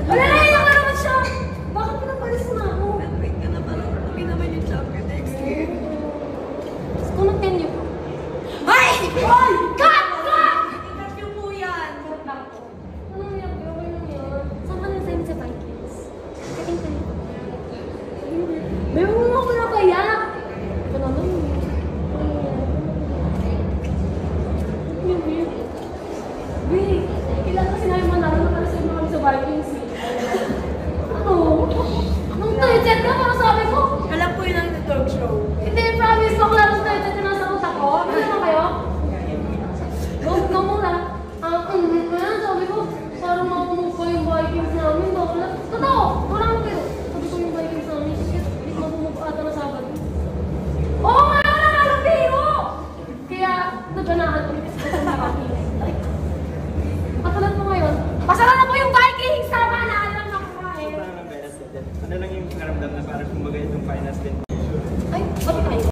Wala na yun naman siya! Bakit pinapalis mo na ako? Wait ka na parang kami naman yung champion next year. Kumatin niyo po. Ay! Ay! Cut! Cut! Ikat yung po yan. Cut lang po. Anong yan? Okay lang yan. Saan ka nang sa Vikings? Kating ka niyo. Meron mo ako na kaya? Ito naman yun. Wait, kailan kasi namin manalo na para sa mga kami sa Vikings eh. Ano? Nung third ka, parang sabi ko. Alam ko yun ang talk show. Hindi, promise ko, kung nung third ka nasa utak ko. Ano naman kayo? Go muna. Sabi ko, parang mamumukha yung Vikings namin. Totoo! Parang kayo. Sabi ko yung Vikings namin. Hindi ko mamumukha ata na Sabado. Oo nga! Wala nga ng biro! Kaya, naganahan ko kasi sa Vikings. Patulad mo ngayon, pasara na po yung Vikings! Tama na! Alam na kumain. Ano lang yung karamdam na parang kumbaga itong finals din? Ay, ba't kayo?